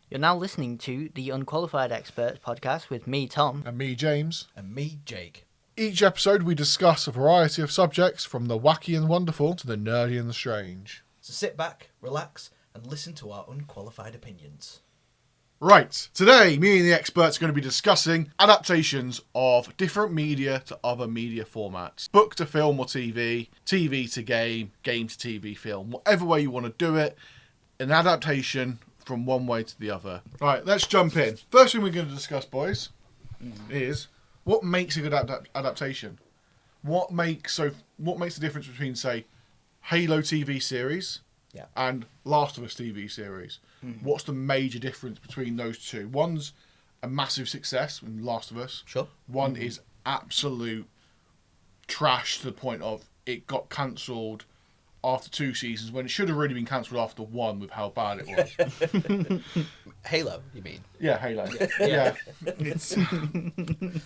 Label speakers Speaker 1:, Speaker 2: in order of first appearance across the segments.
Speaker 1: You're now listening to the Unqualified Experts podcast with me, Tom.
Speaker 2: And me, James.
Speaker 3: And me, Jake.
Speaker 2: Each episode we discuss a variety of subjects, from the wacky and wonderful to the nerdy and the strange.
Speaker 3: So sit back, relax, and listen to our unqualified opinions.
Speaker 2: Right, today me and the experts are going to be discussing adaptations of different media to other media formats. Book to film or TV, TV to game, game to TV film, whatever way you want to do it, an adaptation from one way to the other. Right, let's jump in. First thing we're going to discuss, boys, is what makes a good adaptation. What makes the difference between, say, Halo TV series and Last of Us TV series? What's the major difference between those two? One's a massive success in Last of Us.
Speaker 3: Sure.
Speaker 2: One is absolute trash to the point of it got cancelled after 2 seasons when it should have really been cancelled after 1 with how bad it was.
Speaker 3: Halo, you mean?
Speaker 2: Yeah, Halo. Yeah. It's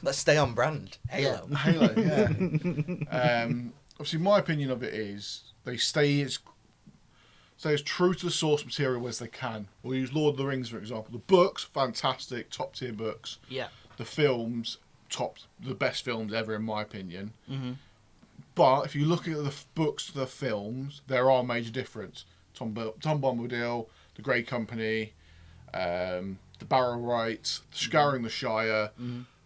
Speaker 3: Let's stay on brand. Halo.
Speaker 2: Halo, yeah. Obviously, my opinion of it is they stay as true to the source material as they can. We'll use Lord of the Rings, for example. The books, fantastic, top-tier books.
Speaker 1: Yeah.
Speaker 2: The films, the best films ever, in my opinion.
Speaker 1: Mm-hmm.
Speaker 2: But if you look at the books to the films, there are major difference. Tom Bombadil, The Grey Company, The Barrow Rights, Scouring the Shire,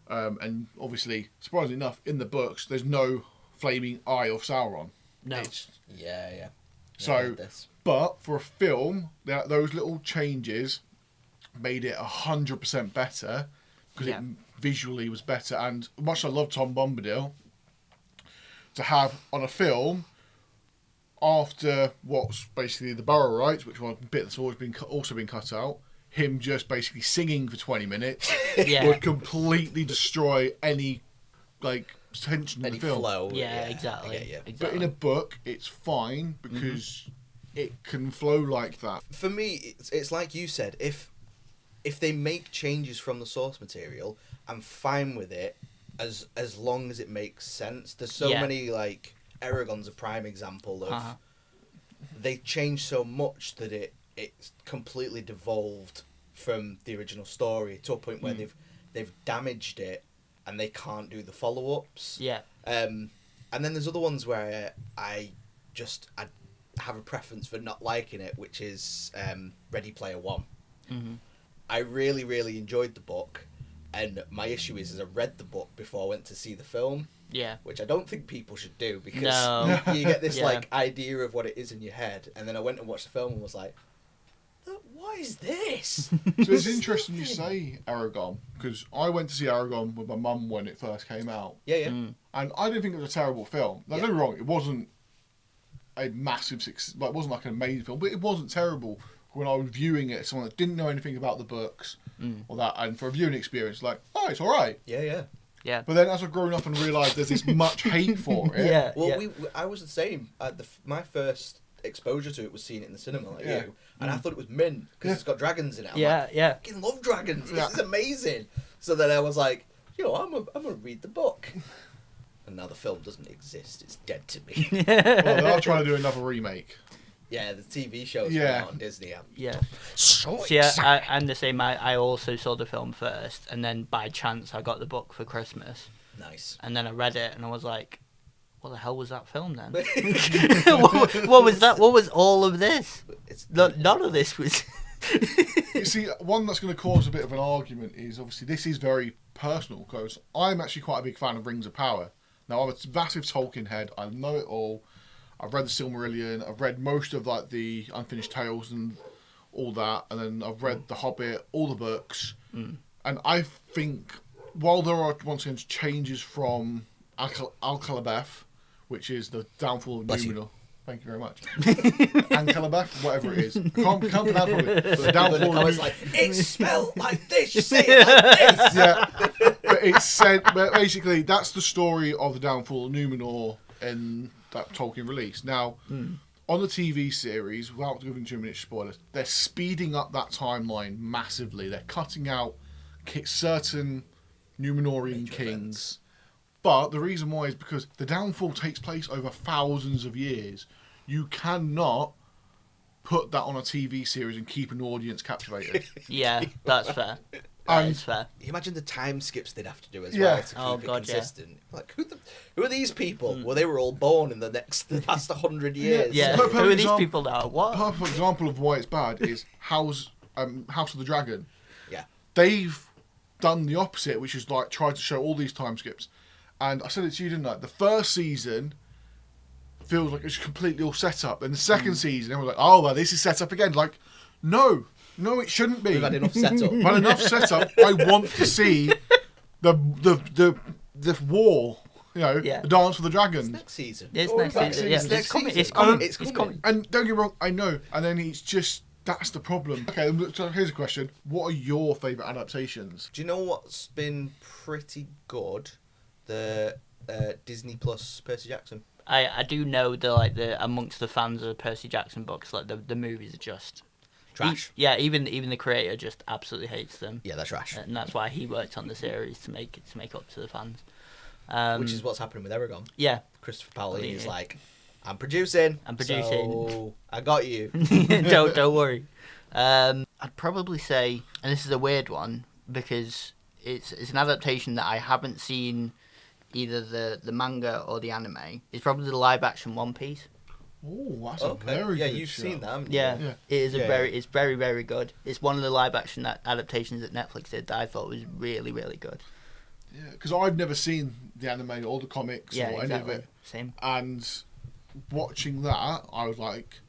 Speaker 2: and obviously, surprisingly enough, in the books, there's no flaming eye of Sauron.
Speaker 1: No.
Speaker 3: Yeah.
Speaker 2: So, but for a film, those little changes made it 100% better because it visually was better. And much as I love Tom Bombadil, to have on a film after what's basically the Barrow Rights, which was a bit that's always been also been cut out, him just basically singing for 20 minutes would completely destroy any tension in the film.
Speaker 3: Flow.
Speaker 1: Yeah, exactly.
Speaker 3: Exactly.
Speaker 2: But in a book, it's fine because it can flow like that.
Speaker 3: For me, it's like you said. If they make changes from the source material, I'm fine with it as long as it makes sense. There's so many, like Eragon's a prime example of they changed so much that it's completely devolved from the original story to a point where they've damaged it and they can't do the follow-ups.
Speaker 1: Yeah.
Speaker 3: And then there's other ones where I have a preference for not liking it, which is Ready Player One.
Speaker 1: Mm-hmm.
Speaker 3: I really, really enjoyed the book, and my issue is I read the book before I went to see the film.
Speaker 1: Yeah.
Speaker 3: Which I don't think people should do because you get this idea of what it is in your head, and then I went and watched the film and was like, what is this?
Speaker 2: So it's interesting you say Aragon, because I went to see Aragon with my mum when it first came out.
Speaker 3: Yeah.
Speaker 2: And I didn't think it was a terrible film. Now, don't get me wrong, it wasn't a massive success, it wasn't like an amazing film, but it wasn't terrible when I was viewing it. Someone that didn't know anything about the books or that, and for a viewing experience, like, oh, it's all right.
Speaker 3: Yeah.
Speaker 1: Yeah.
Speaker 2: But then as I've grown up and realised there's this much hate for it.
Speaker 1: Yeah.
Speaker 3: Well, I was the same. My first exposure to it was seeing it in the cinema, like you, and I thought it was mint because it's got dragons in it. I'm like, I fucking love dragons. This is amazing. So then I was like, I'm gonna read the book. And now the film doesn't exist. It's dead to me.
Speaker 2: Well, they are trying to do another remake.
Speaker 3: Yeah, the TV show's out on Disney.
Speaker 1: Yeah.
Speaker 3: So
Speaker 1: I'm the same. I also saw the film first, and then by chance I got the book for Christmas.
Speaker 3: Nice.
Speaker 1: And then I read it, and I was like, what the hell was that film then? what was that? What was all of this? None of this was...
Speaker 2: You see, one that's going to cause a bit of an argument is, obviously, this is very personal, because I'm actually quite a big fan of Rings of Power. Now, I'm a massive Tolkien head. I know it all. I've read the Silmarillion. I've read most of the Unfinished Tales and all that. And then I've read The Hobbit, all the books. And I think, while there are, once again, changes from Alcalabeth, which is the downfall of Numenor. Thank you very much. Alcalabeth, whatever it is. Can't pronounce it. But the downfall
Speaker 3: I was like, it's spelled like this. You say it like this.
Speaker 2: Yeah. But it's said, but basically, that's the story of the downfall of Numenor in that Tolkien release. Now, on the TV series, without giving too many spoilers, they're speeding up that timeline massively. They're cutting out certain Numenorian kings. But the reason why is because the downfall takes place over thousands of years. You cannot put that on a TV series and keep an audience captivated.
Speaker 1: Yeah, that's fair.
Speaker 2: And-
Speaker 1: That's fair.
Speaker 3: You imagine the time skips they'd have to do as
Speaker 2: Yeah.
Speaker 3: well to keep it
Speaker 1: God, yeah.
Speaker 3: consistent. Like, who are these people? Well, they were all born in the past 100 years.
Speaker 1: Yeah,
Speaker 2: Perfect
Speaker 1: who are these
Speaker 2: example-
Speaker 1: people now? What?
Speaker 2: Perfect example of why it's bad is House of the Dragon.
Speaker 3: Yeah.
Speaker 2: They've done the opposite, which is like tried to show all these time skips. And I said it to you, didn't I? The first season feels like it's completely all set up. And the second season, everyone's like, oh, well, this is set up again. Like, no, it shouldn't be.
Speaker 3: We've had enough setup.
Speaker 2: We've had enough setup. I want to see the war,
Speaker 1: Yeah.
Speaker 2: the Dance for the Dragons.
Speaker 3: Next season.
Speaker 1: It's
Speaker 3: Oh,
Speaker 1: next
Speaker 3: next
Speaker 1: season. Yeah,
Speaker 3: season.
Speaker 1: it's coming. It's
Speaker 3: It's
Speaker 1: coming.
Speaker 3: It's
Speaker 1: It's
Speaker 3: coming.
Speaker 1: coming.
Speaker 2: And don't get me wrong, I know. And then it's just, that's the problem. Okay, so here's a question. What are your favourite adaptations?
Speaker 3: Do you know what's been pretty good? The Disney Plus Percy Jackson.
Speaker 1: I do know the amongst the fans of the Percy Jackson books, like the movies are just
Speaker 3: Trash.
Speaker 1: even the creator just absolutely hates them.
Speaker 3: Yeah, they're trash.
Speaker 1: And that's why he worked on the series to make up to the fans.
Speaker 3: Which is what's happening with Eragon.
Speaker 1: Yeah.
Speaker 3: Christopher Paolini's
Speaker 1: Yeah.
Speaker 3: like, I'm producing. So I got you.
Speaker 1: don't worry. I'd probably say, and this is a weird one because it's an adaptation that I haven't seen either the manga or the anime. It's probably the live action One Piece.
Speaker 2: Oh, that's
Speaker 3: Okay.
Speaker 2: a very
Speaker 3: Yeah,
Speaker 2: good
Speaker 3: you've
Speaker 2: show.
Speaker 3: seen that, haven't you?
Speaker 1: Yeah,
Speaker 2: Yeah.
Speaker 1: it is
Speaker 3: Yeah.
Speaker 1: it's very, very good. It's one of the live action adaptations that Netflix did that I thought was really, really good.
Speaker 2: Yeah, because I've never seen the anime or the comics
Speaker 1: Yeah,
Speaker 2: or
Speaker 1: exactly.
Speaker 2: any of it.
Speaker 1: Same.
Speaker 2: And watching that, I was like,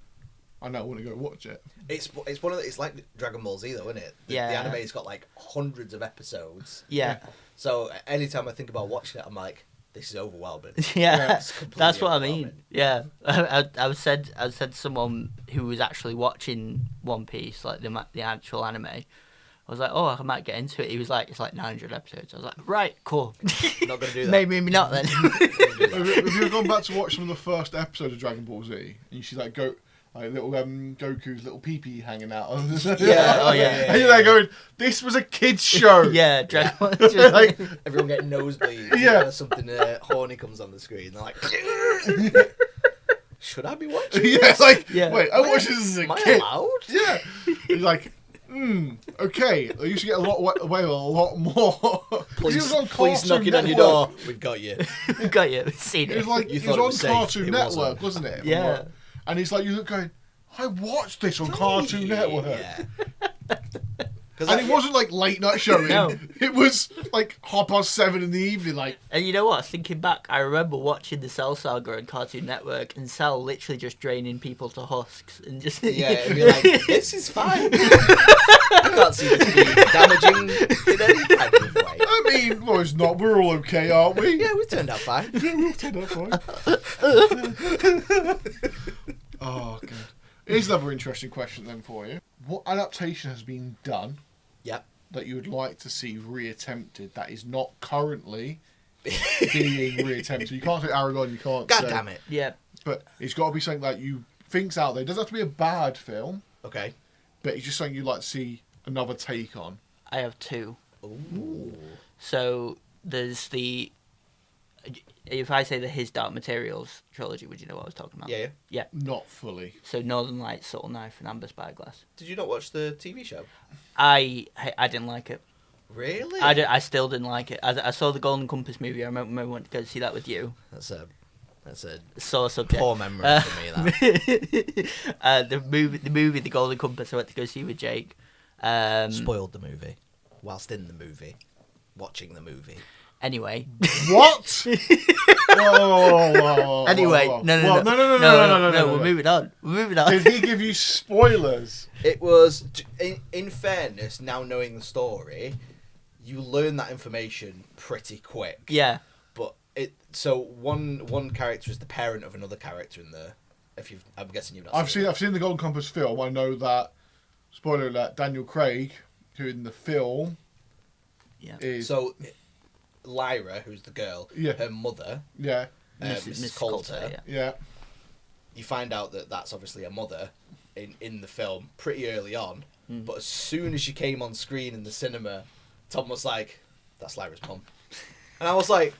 Speaker 2: I know I want to go watch it.
Speaker 3: It's one of it's like Dragon Ball Z though, isn't it? The
Speaker 1: Yeah.
Speaker 3: anime's got like hundreds of episodes.
Speaker 1: Yeah.
Speaker 3: So anytime I think about watching it, I'm like, this is overwhelming.
Speaker 1: Yeah,
Speaker 3: It's completely
Speaker 1: that's what I mean.
Speaker 3: overwhelming.
Speaker 1: Yeah, I said to someone who was actually watching One Piece, like the actual anime. I was like, oh, I might get into it. He was like, it's like 900 episodes. I was like, right, cool.
Speaker 3: Not gonna do that.
Speaker 1: Maybe not then.
Speaker 2: Have you gone back to watch some of the first episodes of Dragon Ball Z? And you see like little Goku's little pee-pee hanging out.
Speaker 3: Yeah, oh, yeah.
Speaker 2: And you're there going, this was a kid's show.
Speaker 1: Yeah, Dragon Ball. Just
Speaker 2: Like,
Speaker 3: Everyone getting nosebleeds.
Speaker 2: Yeah.
Speaker 3: Or something horny comes on the screen. They're like, should I be watching
Speaker 2: yeah,
Speaker 3: this?
Speaker 2: like,
Speaker 1: Yeah.
Speaker 2: wait, I watched this as a
Speaker 3: Am I
Speaker 2: kid.
Speaker 3: allowed?
Speaker 2: Yeah. He's like, okay. I used to get away with a lot more. He was on
Speaker 3: Police
Speaker 2: Cartoon
Speaker 3: knocking on your
Speaker 2: Network.
Speaker 3: door. We've got you.
Speaker 1: got you. Seen
Speaker 2: It
Speaker 1: it.
Speaker 2: was like,
Speaker 3: You
Speaker 2: it
Speaker 3: thought it
Speaker 2: was
Speaker 3: was
Speaker 2: on
Speaker 3: safe.
Speaker 2: Cartoon
Speaker 3: It
Speaker 2: Network,
Speaker 3: wasn't.
Speaker 2: wasn't it?
Speaker 1: Yeah.
Speaker 2: And he's like, you look going, I watched this on Cartoon Network.
Speaker 3: Yeah.
Speaker 2: And it wasn't like late night showing.
Speaker 1: No.
Speaker 2: It was like 7:30 in the evening. Like,
Speaker 1: And you know what? Thinking back, I remember watching the Cell Saga on Cartoon Network, and Cell literally just draining people to husks and just
Speaker 3: Yeah, it'd be like, this is fine. I can't see this being damaging in any kind of way.
Speaker 2: I mean, well, it's not. We're all okay, aren't we?
Speaker 3: Yeah, we turned out fine.
Speaker 2: We'll turn that fine. Oh, good. Here's another interesting question then for you. What adaptation has been done
Speaker 3: Yep.
Speaker 2: that you would like to see reattempted that is not currently being reattempted? You can't say Aragon, you can't
Speaker 3: God
Speaker 2: say...
Speaker 3: damn it.
Speaker 1: yeah.
Speaker 2: But it's got to be something that you think's out there. It doesn't have to be a bad film,
Speaker 3: Okay.
Speaker 2: but it's just something you'd like to see another take on.
Speaker 1: I have two.
Speaker 3: Ooh.
Speaker 1: So there's the. If I say the His Dark Materials trilogy, would you know what I was talking about?
Speaker 3: Yeah, yeah.
Speaker 2: Not fully.
Speaker 1: So Northern Lights, Subtle Knife, and Amber Spyglass.
Speaker 3: Did you not watch the TV show?
Speaker 1: I didn't like it.
Speaker 3: Really?
Speaker 1: I still didn't like it. I saw the Golden Compass movie. I remember I went to go see that with you.
Speaker 3: That's a
Speaker 1: Sore subject.
Speaker 3: poor memory for me, that.
Speaker 1: The movie, The Golden Compass. I went to go see with Jake.
Speaker 3: Spoiled the movie. Whilst in the movie. Watching the movie.
Speaker 1: Anyway.
Speaker 2: What? Whoa.
Speaker 1: Anyway,
Speaker 2: whoa.
Speaker 1: no. We're moving on.
Speaker 2: Did he give you spoilers?
Speaker 3: It was, in fairness, now knowing the story, you learn that information pretty quick.
Speaker 1: Yeah.
Speaker 3: But so one character is the parent of another character in the. I'm guessing you've not.
Speaker 2: I've seen the Golden Compass film. I know that. Spoiler alert: Daniel Craig, who in the film, is
Speaker 3: So, Lyra, who's the girl,
Speaker 2: Yeah.
Speaker 3: her mother,
Speaker 2: yeah.
Speaker 3: Mrs. Coulter.
Speaker 2: Yeah.
Speaker 3: You find out that that's obviously a mother in the film pretty early on. But as soon as she came on screen in the cinema, Tom was like, "That's Lyra's mum," and I was like,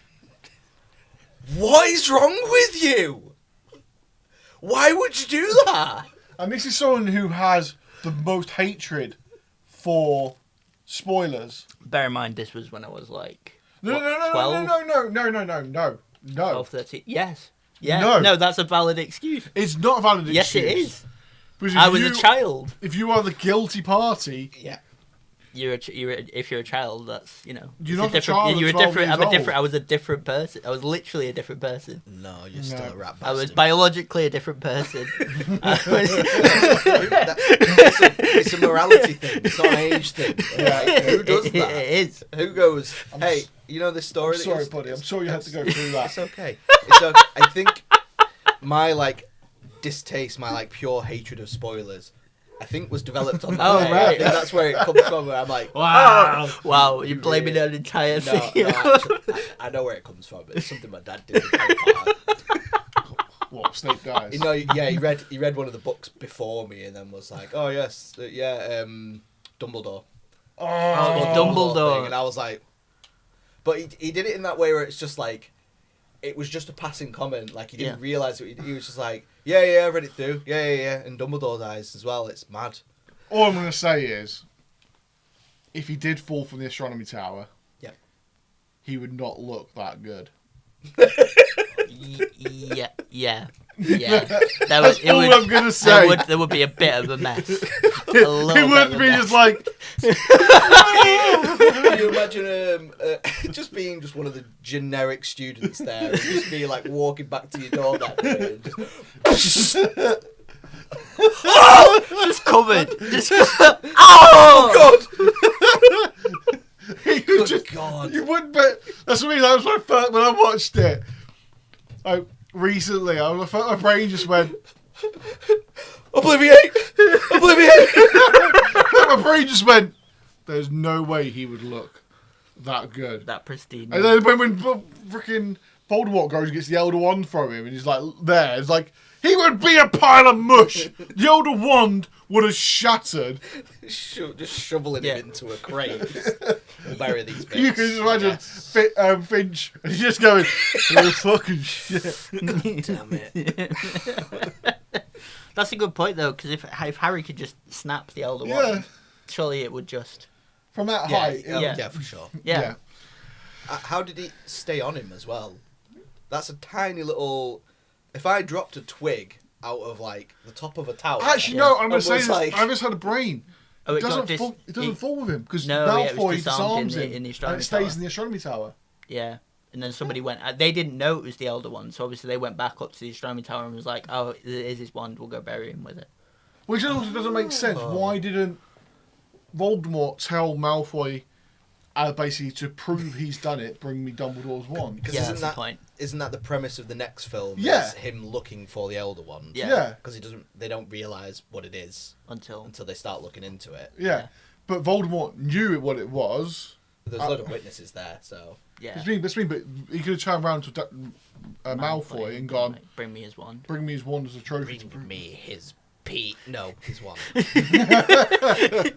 Speaker 3: "What is wrong with you? Why would you do that?"
Speaker 2: And this is someone who has the most hatred for spoilers.
Speaker 1: Bear in mind, this was when I was like,
Speaker 2: No,
Speaker 1: what,
Speaker 2: no, no,
Speaker 1: 12?
Speaker 2: no.
Speaker 1: 12, 13. Yes. Yeah.
Speaker 2: No.
Speaker 1: No, that's a valid excuse.
Speaker 2: It's not a valid excuse.
Speaker 1: Yes, it is.
Speaker 2: Because if
Speaker 1: I was a child.
Speaker 2: If you are the guilty party,
Speaker 3: Yeah.
Speaker 1: If you're a child, that's
Speaker 2: You're
Speaker 1: it's
Speaker 2: not a
Speaker 1: different.
Speaker 2: child
Speaker 1: You're
Speaker 2: at
Speaker 1: a
Speaker 2: 12
Speaker 1: different.
Speaker 2: years
Speaker 1: I'm a
Speaker 2: old.
Speaker 1: different. I was a different person. I was literally a different person.
Speaker 3: No, you're still a rat bastard.
Speaker 1: I was biologically a different person.
Speaker 3: It's a morality thing. It's not an age thing. Right? Who does that?
Speaker 1: It is.
Speaker 3: Who goes, hey, you know this story?
Speaker 2: I'm sorry, buddy. I'm sorry you had to go through that.
Speaker 3: It's okay. It's okay. I think my distaste, my pure hatred of spoilers, I think was developed on that.
Speaker 1: Oh,
Speaker 3: day.
Speaker 1: right.
Speaker 3: I think that's where it comes from. Where I'm like,
Speaker 1: Wow. Wow. You're blaming an entire
Speaker 3: no,
Speaker 1: thing.
Speaker 3: actually, I know where it comes from. It's something my dad did. With Harry Potter.
Speaker 2: What, Snape dies?
Speaker 3: You know, yeah, he read one of the books before me, and then was like, "Oh yes, Dumbledore."
Speaker 1: Oh,
Speaker 3: Thing,
Speaker 1: Dumbledore.
Speaker 3: and I was like, but he did it in that way where it's just like, it was just a passing comment. Like he didn't realize it. He was just like, yeah, I read it through. Yeah. And Dumbledore dies as well. It's mad.
Speaker 2: All I'm going to say is, if he did fall from the astronomy tower, he would not look that good.
Speaker 1: Yeah. That
Speaker 2: That's all I'm going to say.
Speaker 1: There would be a bit of a mess.
Speaker 2: It wouldn't be just like...
Speaker 3: Can you imagine just being just one of the generic students there, and just be like walking back to your door that day, and just
Speaker 1: Just covered.
Speaker 3: oh god! God!
Speaker 2: You wouldn't bet. That's what I mean. That was my first when I watched it. Recently, my brain just went.
Speaker 3: Obliviate!
Speaker 2: My brain just went. There's no way he would look that good.
Speaker 1: That pristine.
Speaker 2: And then when freaking Voldemort goes and gets the Elder Wand from him, and he's like there, it's like he would be a pile of mush. The Elder Wand would have shattered.
Speaker 3: Just shoveling him into a crate. We'll bury these bits.
Speaker 2: You can just imagine Finch, and he's just going, "Oh fucking shit!"
Speaker 3: Damn it.
Speaker 1: That's a good point though, because if Harry could just snap the Elder Wand, surely it would just.
Speaker 2: From that height.
Speaker 3: Yeah, for sure.
Speaker 1: Yeah.
Speaker 3: How did he stay on him as well? That's a tiny little. If I dropped a twig out of the top of a tower.
Speaker 2: Actually, no. I'm going to say this.
Speaker 3: Like...
Speaker 2: I just had a brain.
Speaker 1: Oh,
Speaker 2: it doesn't fall with him because
Speaker 1: No,
Speaker 2: Malfoy
Speaker 1: it was disarmed
Speaker 2: disarms him
Speaker 1: in the
Speaker 2: and
Speaker 1: astronomy
Speaker 2: it stays
Speaker 1: tower.
Speaker 2: in the astronomy tower.
Speaker 1: Yeah. And then somebody went. They didn't know it was the Elder One, so obviously they went back up to the astronomy tower and was like, "Oh, it is his wand. We'll go bury him with it."
Speaker 2: Which also doesn't make sense. Why didn't Voldemort tell Malfoy, basically to prove he's done it, bring me Dumbledore's wand?
Speaker 3: Because
Speaker 1: that's the point.
Speaker 3: Isn't that the premise of the next film?
Speaker 2: Yeah.
Speaker 3: Is him looking for the Elder Wand.
Speaker 2: Yeah.
Speaker 3: Because they don't realise what it is
Speaker 1: Until
Speaker 3: they start looking into it.
Speaker 2: Yeah. But Voldemort knew what it was.
Speaker 3: There's a lot of witnesses there, so.
Speaker 1: yeah.
Speaker 2: But he could have turned around to Malfoy and gone,
Speaker 1: like, bring me his wand.
Speaker 2: bring me his wand as a trophy.
Speaker 3: Bring me his No, his wand.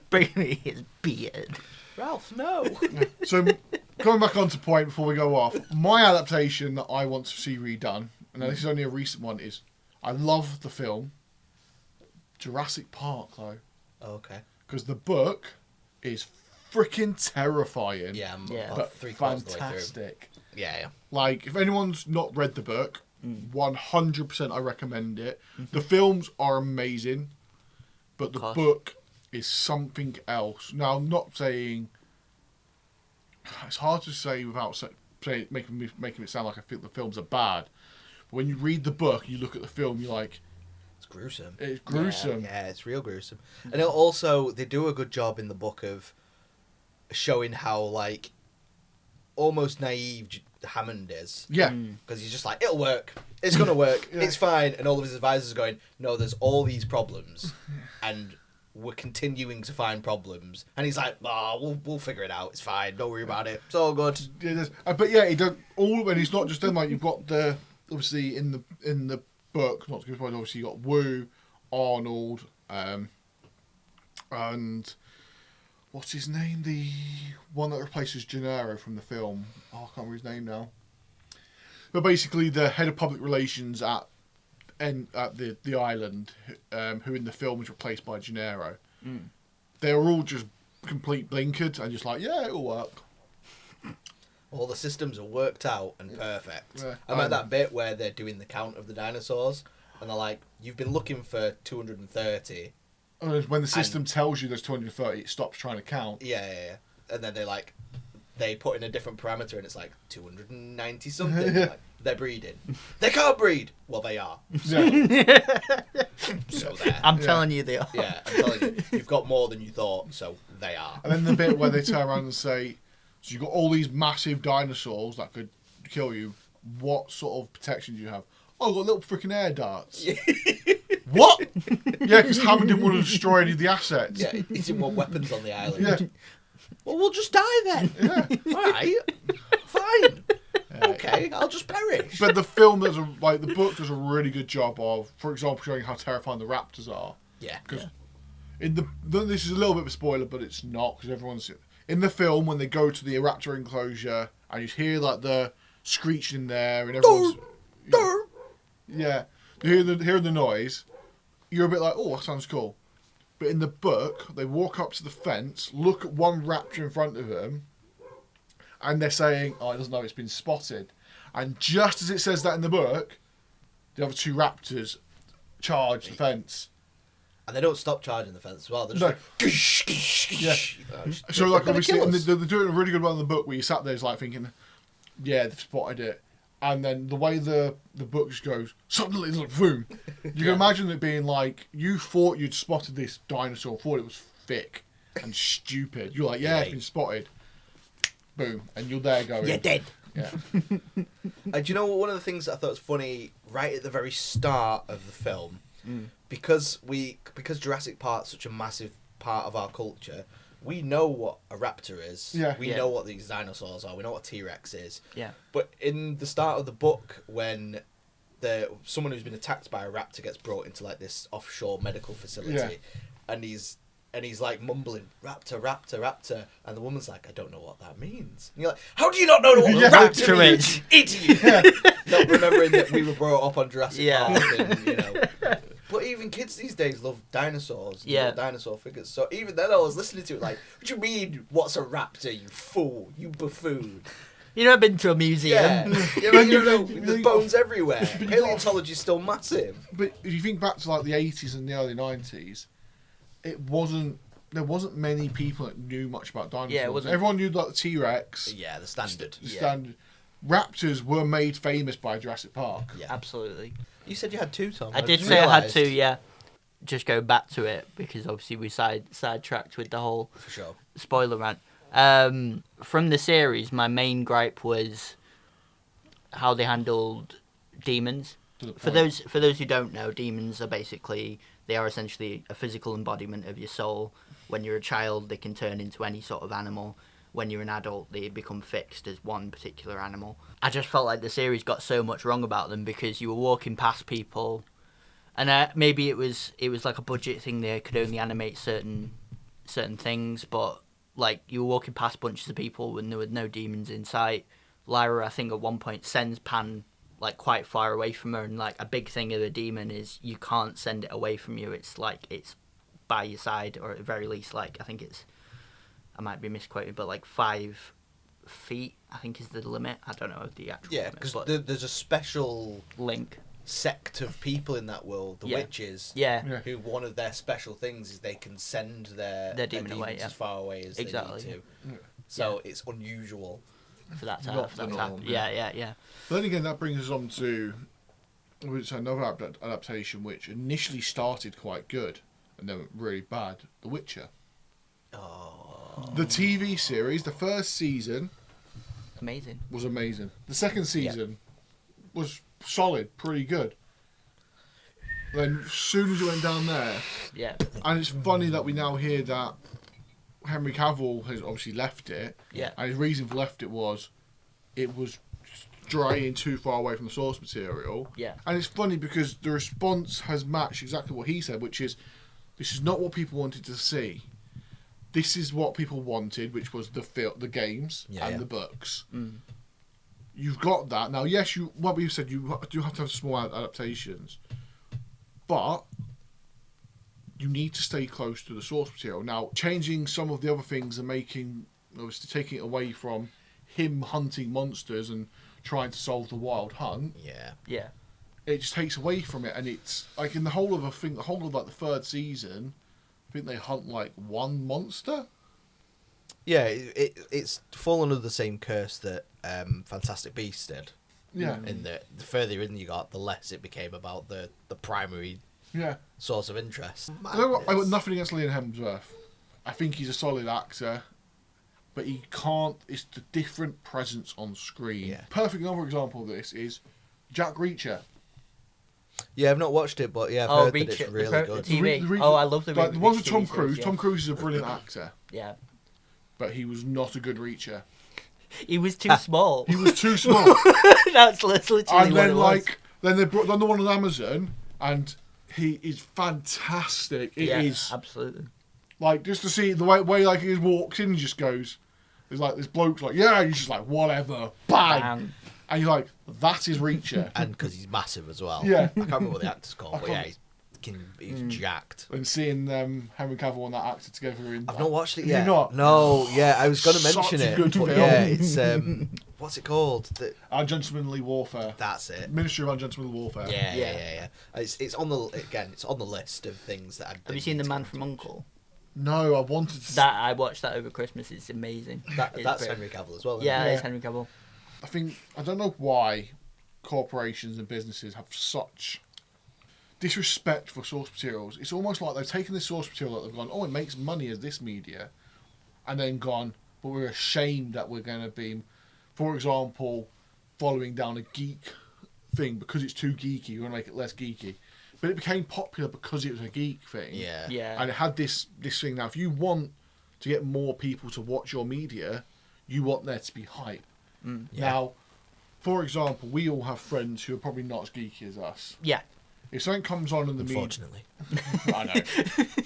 Speaker 1: Bring me his beard.
Speaker 3: Ralph, no.
Speaker 2: So, coming back onto point before we go off, my adaptation that I want to see redone, and this is only a recent one, is I love the film Jurassic Park, though.
Speaker 3: Oh, okay.
Speaker 2: Because the book is freaking terrifying.
Speaker 3: Yeah, I'm
Speaker 1: Yeah.
Speaker 3: about
Speaker 2: But
Speaker 3: 3/4 of the way through.
Speaker 2: fantastic.
Speaker 3: Yeah.
Speaker 2: Like, if anyone's not read the book, 100% I recommend it. The films are amazing, but the book is something else. Now, I'm not saying... It's hard to say without making it sound like I think the films are bad. But when you read the book, you look at the film, you're like...
Speaker 3: It's gruesome.
Speaker 2: It's gruesome.
Speaker 3: Yeah, it's real gruesome. And it also, they do a good job in the book of showing how, almost naive Hammond is.
Speaker 2: Yeah.
Speaker 3: Because he's just like, it'll work. It's going to work. It's fine. And all of his advisors are going, no, there's all these problems. And we're continuing to find problems. And he's like, we'll figure it out. It's fine. Don't worry about it. It's all good.
Speaker 2: But yeah, he does all, and he's not just done you've got the obviously in the book, not to give away, obviously you got Wu, Arnold, and what's his name? The one that replaces Gennaro from the film. Oh, I can't remember his name now. But basically, the head of public relations at at the island, who in the film was replaced by Gennaro, they were all just complete blinkered and just like, yeah, it'll work.
Speaker 3: All the systems are worked out and perfect.
Speaker 2: Yeah.
Speaker 3: I'm at that bit where they're doing the count of the dinosaurs, and they're like, "You've been looking for 230."
Speaker 2: And when the system tells you there's 230, it stops trying to count.
Speaker 3: Yeah. And then they put in a different parameter, and it's like 290 something. Like, they're breeding. They can't breed. Well, they are.
Speaker 2: Yeah.
Speaker 3: So there.
Speaker 1: I'm telling you they are.
Speaker 3: Yeah, I'm telling you, you've got more than you thought. So they are.
Speaker 2: And then the bit where they turn around and say, so you've got all these massive dinosaurs that could kill you. What sort of protection do you have? Oh, I've got little freaking air darts. What? Yeah, because Hammond didn't want to destroy any of the assets.
Speaker 3: Yeah, he didn't want weapons on the island.
Speaker 2: Yeah.
Speaker 3: Well, we'll just die then.
Speaker 2: Yeah.
Speaker 3: All right. Fine. Okay, I'll just perish.
Speaker 2: But the film the book does a really good job of, for example, showing how terrifying the raptors are.
Speaker 3: Yeah.
Speaker 2: Because this is a little bit of a spoiler, but it's not, because everyone's in the film when they go to the raptor enclosure and you hear like the screeching in there and everyone's yeah, you hear the noise. You're a bit like, oh, that sounds cool. But in the book, they walk up to the fence, look at one raptor in front of them, and they're saying, oh, it doesn't know it's been spotted. And just as it says that in the book, the other two raptors charge the fence.
Speaker 3: And they don't stop charging the fence as well. They're just
Speaker 2: Yeah. So like obviously, and they're doing a really good one in the book where you sat there like thinking, yeah, they've spotted it. And then the way the book just goes, suddenly it's like boom. You can imagine it being like, you thought you'd spotted this dinosaur, thought it was thick and stupid. You're like, yeah, it's been spotted. Boom. And you're there going,
Speaker 3: you're dead.
Speaker 2: Yeah.
Speaker 3: And do you know what? One of the things that I thought was funny right at the very start of the film, because Jurassic Park's such a massive part of our culture, we know what a raptor is.
Speaker 2: Yeah.
Speaker 3: We know what these dinosaurs are. We know what a T-Rex is.
Speaker 1: Yeah.
Speaker 3: But in the start of the book, when someone who's been attacked by a raptor gets brought into like this offshore medical facility, and he's like mumbling, raptor, raptor, raptor, and the woman's like, I don't know what that means. And you're like, how do you not know what a raptor means, idiot? Not remembering that we were brought up on Jurassic Park, and, But even kids these days love dinosaurs, love dinosaur figures. So even then I was listening to it like, what do you mean, what's a raptor, you fool, you buffoon?
Speaker 1: You know, I've been to a museum.
Speaker 3: Yeah, there's bones everywhere. Paleontology's still massive.
Speaker 2: But if you think back to like the 80s and the early 90s, there wasn't many people that knew much about dinosaurs.
Speaker 1: Yeah, it wasn't.
Speaker 2: Everyone knew like the T-Rex.
Speaker 3: Yeah, the standard.
Speaker 2: Standard. Raptors were made famous by Jurassic Park.
Speaker 1: Yeah, absolutely.
Speaker 3: You said you had two, Tom.
Speaker 1: I did say I had two, yeah. Just go back to it, because obviously we sidetracked with the whole
Speaker 3: For sure.
Speaker 1: spoiler rant. From the series, my main gripe was how they handled demons. For those who don't know, demons are essentially a physical embodiment of your soul. When you're a child, they can turn into any sort of animal. When you're an adult, they become fixed as one particular animal. I just felt like the series got so much wrong about them, because you were walking past people, and maybe it was like a budget thing. They could only animate certain things, but like you were walking past bunches of people when there were no demons in sight. Lyra, I think at one point sends Pan like quite far away from her, and like a big thing of the demon is you can't send it away from you. It's like it's by your side, or at the very least, like I think it's, I might be misquoted, but like 5 feet, I think, is the limit. I don't know the actual limit,
Speaker 3: because
Speaker 1: but
Speaker 3: there's a special
Speaker 1: link
Speaker 3: sect of people in that world, the witches, who one of their special things is they can send their
Speaker 1: demon away,
Speaker 3: as far away as they need to. So it's unusual
Speaker 1: for that to happen. Yeah.
Speaker 2: But then again, that brings us on to another adaptation which initially started quite good and then went really bad, The Witcher. The TV series, the first season was amazing. The second season was solid, pretty good. Then as soon as it went down there, and it's funny that we now hear that Henry Cavill has obviously left it, and his reason for left it was straying too far away from the source material. And it's funny because the response has matched exactly what he said, which is, this is not what people wanted to see. This is what people wanted, which was the games and the books. You've got that now. Yes, what we said, you do have to have small adaptations, but you need to stay close to the source material. Now, changing some of the other things and obviously taking it away from him hunting monsters and trying to solve the wild hunt,
Speaker 1: Yeah.
Speaker 2: it just takes away from it. And it's like in the whole of like the third season, I think they hunt like one monster.
Speaker 3: Yeah, it's fallen under the same curse that Fantastic Beasts did.
Speaker 2: Yeah.
Speaker 3: In the further in you got, the less it became about the primary source of interest.
Speaker 2: I got nothing against Liam Hemsworth. I think he's a solid actor, but he can't. It's the different presence on screen.
Speaker 3: Yeah.
Speaker 2: Perfect another example of this is Jack Reacher.
Speaker 3: Yeah, I've not watched it, but I've heard that
Speaker 1: Reacher,
Speaker 3: it's really good.
Speaker 1: TV. I love the
Speaker 2: like, the ones with
Speaker 1: Reacher
Speaker 2: Tom
Speaker 1: TV
Speaker 2: Cruise.
Speaker 1: series,
Speaker 2: Tom Cruise is a brilliant actor,
Speaker 1: Yeah.
Speaker 2: but he was not a good Reacher.
Speaker 1: He was too small.
Speaker 2: He was too small.
Speaker 1: That's literally
Speaker 2: And
Speaker 1: what
Speaker 2: then
Speaker 1: it was.
Speaker 2: then they brought the one on Amazon, and he is fantastic. It is
Speaker 1: absolutely.
Speaker 2: like just to see the way like he just walks in and just goes. There's like this bloke's like, yeah, he's just like whatever, bang.
Speaker 1: Bang.
Speaker 2: And you're like, that is Reacher.
Speaker 3: And because he's massive as well.
Speaker 2: Yeah.
Speaker 3: I can't remember what the actor's called, but he's jacked.
Speaker 2: And seeing Henry Cavill and that actor together in...
Speaker 3: I've not watched it
Speaker 2: Have you
Speaker 3: yet.
Speaker 2: not?
Speaker 3: No, I was going to
Speaker 2: Such
Speaker 3: mention
Speaker 2: a
Speaker 3: it.
Speaker 2: good
Speaker 3: But
Speaker 2: film.
Speaker 3: yeah, it's what's it called?
Speaker 2: Ungentlemanly Warfare.
Speaker 3: That's it.
Speaker 2: Ministry of Ungentlemanly Warfare.
Speaker 3: Yeah. It's on the list of things that
Speaker 1: Have you seen The Man from U.N.C.L.E.?
Speaker 2: No, I wanted to...
Speaker 1: I watched that over Christmas. It's amazing.
Speaker 3: That's
Speaker 1: great.
Speaker 3: Henry Cavill as well.
Speaker 1: Yeah,
Speaker 2: Yeah.
Speaker 1: it's Henry Cavill.
Speaker 2: I don't know why corporations and businesses have such disrespect for source materials. It's almost like they've taken this source material that they've gone, oh, it makes money as this media, and then gone, but we're ashamed that we're going to be, for example, following down a geek thing because it's too geeky. We're going to make it less geeky. But it became popular because it was a geek thing.
Speaker 3: Yeah.
Speaker 2: And it had this thing. Now, if you want to get more people to watch your media, you want there to be hype.
Speaker 1: Mm.
Speaker 3: Yeah.
Speaker 2: Now, for example, we all have friends who are probably not as geeky as us.
Speaker 1: Yeah.
Speaker 2: If something comes on in the media,
Speaker 3: Unfortunately.
Speaker 2: I know.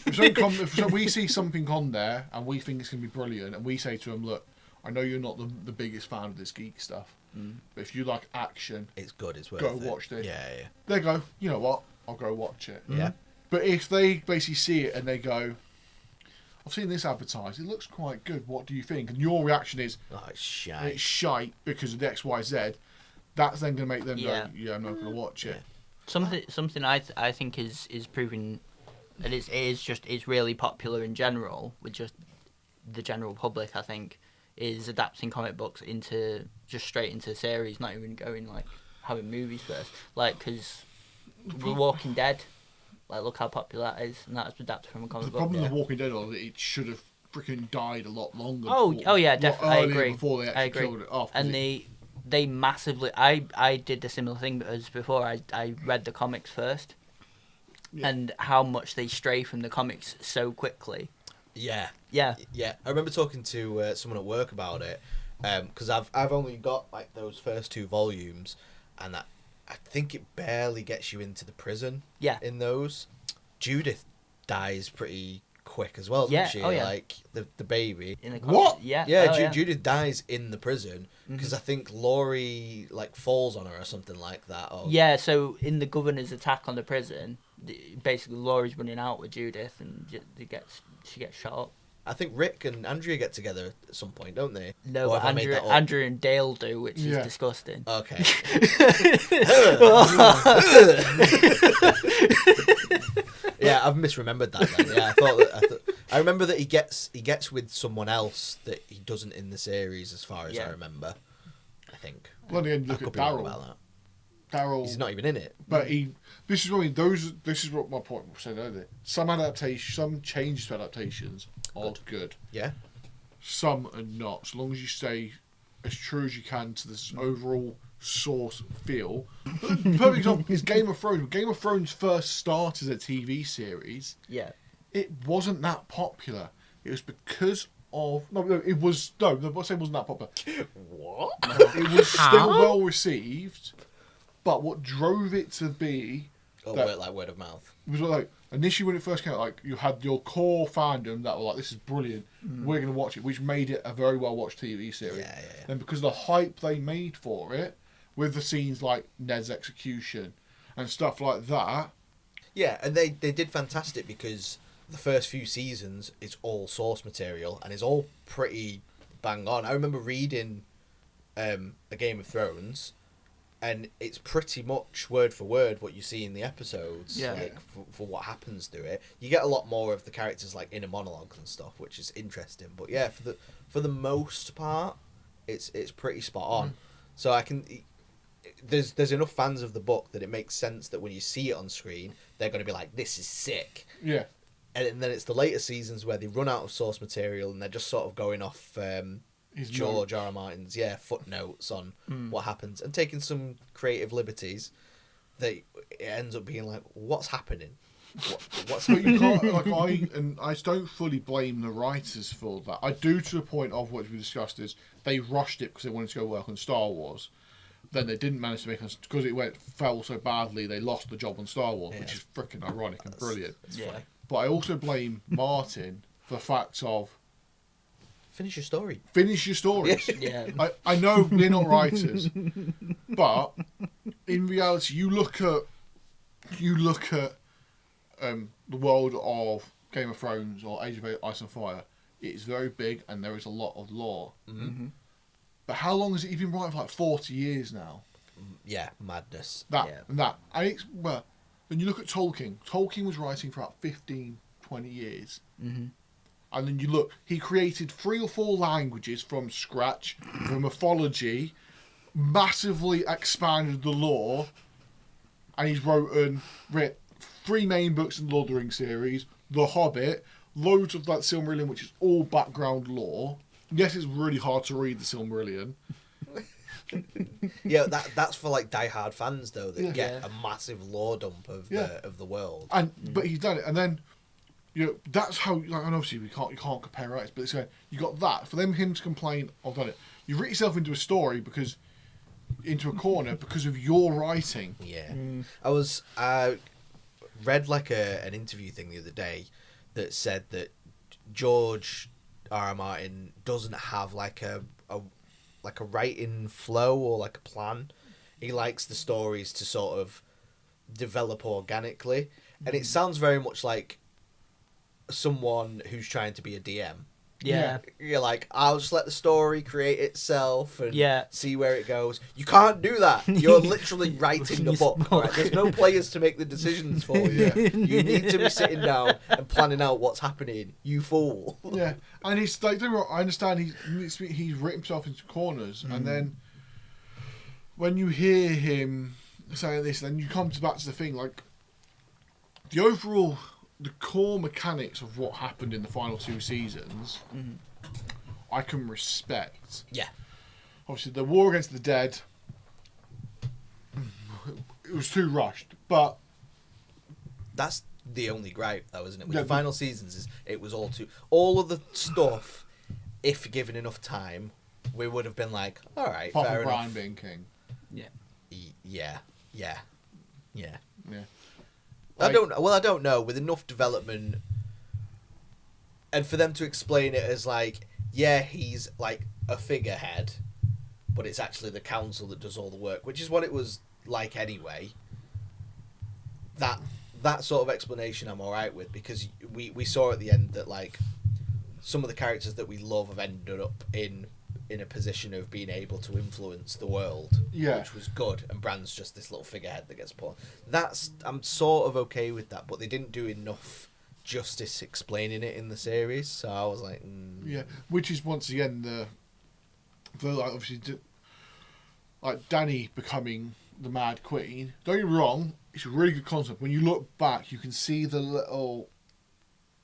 Speaker 2: If we see something on there and we think it's going to be brilliant, and we say to them, "Look, I know you're not the biggest fan of this geek stuff, but if you like action,
Speaker 3: It's good. It's worth
Speaker 2: go
Speaker 3: it.
Speaker 2: watch this."
Speaker 3: Yeah.
Speaker 2: They go, "You know what? I'll go watch it."
Speaker 3: Yeah.
Speaker 2: But if they basically see it and they go, "I've seen this advertised. It looks quite good. What do you think?" And your reaction is,
Speaker 3: Oh, it's shite.
Speaker 2: "It's shite because of the X, Y, Z." That's then going to make them
Speaker 1: Yeah.
Speaker 2: go, "Yeah, I'm not going to watch it."
Speaker 1: Something I think is proving, and it's really popular in general with just the general public. I think is adapting comic books into just straight into series, not even going like having movies first. Like because The Walking Dead, like look how popular that is, and that's adapted from a comic
Speaker 2: The
Speaker 1: book.
Speaker 2: problem with The Walking Dead was it should have freaking died a lot longer.
Speaker 1: Oh yeah, definitely. I agree.
Speaker 2: Before they
Speaker 1: I
Speaker 2: actually
Speaker 1: agree.
Speaker 2: killed it off.
Speaker 1: And they massively. I did a similar thing because before I read the comics first,
Speaker 2: Yeah.
Speaker 1: and how much they stray from the comics so quickly.
Speaker 3: Yeah.
Speaker 1: Yeah.
Speaker 3: Yeah. I remember talking to someone at work about it because I've only got like those first 2 volumes, and that I think it barely gets you into the prison.
Speaker 1: Yeah.
Speaker 3: In those, Judith dies pretty quick as well, doesn't
Speaker 1: Yeah,
Speaker 3: she?
Speaker 1: oh, yeah.
Speaker 3: Like the baby.
Speaker 1: In the
Speaker 2: What?
Speaker 1: comics. Yeah.
Speaker 3: Yeah,
Speaker 1: oh, yeah.
Speaker 3: Judith dies in the prison because I think Laurie like falls on her or something like that. Or...
Speaker 1: Yeah. So in the governor's attack on the prison, basically Laurie's running out with Judith, and she gets shot up.
Speaker 3: I think Rick and Andrea get together at some point, don't they?
Speaker 1: No,
Speaker 3: Or
Speaker 1: but
Speaker 3: have I made that up?
Speaker 1: Andrew and Dale do, which
Speaker 2: Yeah.
Speaker 1: is disgusting.
Speaker 3: Okay. Yeah, I've misremembered that. Then. Yeah, I remember that he gets with someone else that he doesn't in the series, as far as I
Speaker 1: Yeah.
Speaker 3: remember. I think.
Speaker 2: Well, again,
Speaker 3: I
Speaker 2: look at
Speaker 3: could be wrong
Speaker 2: Daryl.
Speaker 3: about that.
Speaker 2: Daryl.
Speaker 3: He's not even in it.
Speaker 2: But this is what my point was said earlier. Some changes to adaptations are good.
Speaker 3: Yeah.
Speaker 2: Some are not. So long as you stay as true as you can to this overall source feel. Perfect example is Game of Thrones. When Game of Thrones first started as a TV series,
Speaker 1: Yeah.
Speaker 2: it wasn't that popular. It was because of it was I'm not saying it wasn't that popular.
Speaker 3: What?
Speaker 2: It was still well received, but what drove it to be
Speaker 3: Oh, word of mouth.
Speaker 2: was like initially when it first came out, like you had your core fandom that were like, "This is brilliant, we're going to watch it," which made it a very well watched TV series.
Speaker 3: Yeah.
Speaker 2: And because of the hype they made for it, with the scenes like Ned's execution and stuff like that,
Speaker 3: Yeah, and they did fantastic because the first few seasons it's all source material and it's all pretty bang on. I remember reading A Game of Thrones, and it's pretty much word for word what you see in the episodes.
Speaker 1: Yeah.
Speaker 3: Like for what happens to it, you get a lot more of the characters like inner monologues and stuff, which is interesting. But yeah, for the most part, it's pretty spot on. So I can. There's enough fans of the book that it makes sense that when you see it on screen, they're going to be like, "This is sick."
Speaker 2: Yeah.
Speaker 3: And then it's the later seasons where they run out of source material and they're just sort of going off
Speaker 2: His
Speaker 3: George
Speaker 2: notes.
Speaker 3: R. R. Martin's footnotes on what happens and taking some creative liberties. That it ends up being like, what's happening? What's
Speaker 2: But you can't, I don't fully blame the writers for that. I do, to the point of what we discussed, is they rushed it because they wanted to go work on Star Wars. Then they didn't manage to make us, because it fell so badly. They lost the job on Star Wars, which is freaking ironic and brilliant.
Speaker 3: That's
Speaker 1: Yeah.
Speaker 3: funny.
Speaker 2: But I also blame Martin for the fact of
Speaker 3: Finish your story.
Speaker 2: finish your stories.
Speaker 1: Yeah.
Speaker 2: I know they're not writers, but in reality, you look at the world of Game of Thrones or Age of Ice and Fire. It's very big, and there is a lot of lore.
Speaker 3: Mm-hmm.
Speaker 2: But how long has it been writing for? Like 40 years now.
Speaker 3: Yeah, madness.
Speaker 2: That
Speaker 1: Yeah.
Speaker 2: and that. And it's, well, when you look at Tolkien, Tolkien was writing for about 15, 20 years.
Speaker 1: Mm-hmm.
Speaker 2: And then you look, he created 3 or 4 languages from scratch, from mythology, massively expanded the lore, and he's written 3 main books in the Lord of the Rings series, The Hobbit, loads of that Silmarillion, which is all background lore. Yes, it's really hard to read the Silmarillion.
Speaker 3: Yeah, that's for like diehard fans though that
Speaker 2: Yeah.
Speaker 3: get a massive lore dump of the world.
Speaker 2: But he's done it, and then that's how. And obviously, you can't compare rights, but it's you got that for him to complain. I've done it. You've written yourself into a story into a corner because of your writing.
Speaker 3: Yeah, I read like an interview thing the other day that said that George R. R. Martin doesn't have like a writing flow or like a plan. He likes the stories to sort of develop organically, and it sounds very much like someone who's trying to be a DM.
Speaker 1: Yeah.
Speaker 3: You're like, I'll just let the story create itself and
Speaker 1: Yeah.
Speaker 3: see where it goes. You can't do that. You're literally writing the book. Right? There's no players to make the decisions for you. You need to be sitting down and planning out what's happening. You fool.
Speaker 2: Yeah, and he's like, don't get me wrong, I understand he's written himself into corners, and then when you hear him saying this, then you come back to the thing like the core mechanics of what happened in the final 2 seasons. I can respect.
Speaker 3: Yeah.
Speaker 2: Obviously, the war against the dead, it was too rushed, but
Speaker 3: That's the only gripe, though, isn't it? With
Speaker 2: Yeah,
Speaker 3: the final seasons, is it was all of the stuff. If given enough time, we would have been like, all right,
Speaker 2: apart
Speaker 3: fair
Speaker 2: from
Speaker 3: enough.
Speaker 2: Brian being king.
Speaker 3: Yeah.
Speaker 2: Yeah.
Speaker 3: I don't know. With enough development, and for them to explain it as like, yeah, he's like a figurehead, but it's actually the council that does all the work, which is what it was like anyway. That sort of explanation I'm alright with, because we saw at the end that like some of the characters that we love have ended up in a position of being able to influence the world, which was good, and Bran's just this little figurehead that gets put. I'm sort of okay with that, but they didn't do enough justice explaining it in the series, so I was like,
Speaker 2: Yeah, which is once again the like obviously like Dany becoming the Mad Queen. Don't get me wrong, it's a really good concept. When you look back, you can see the little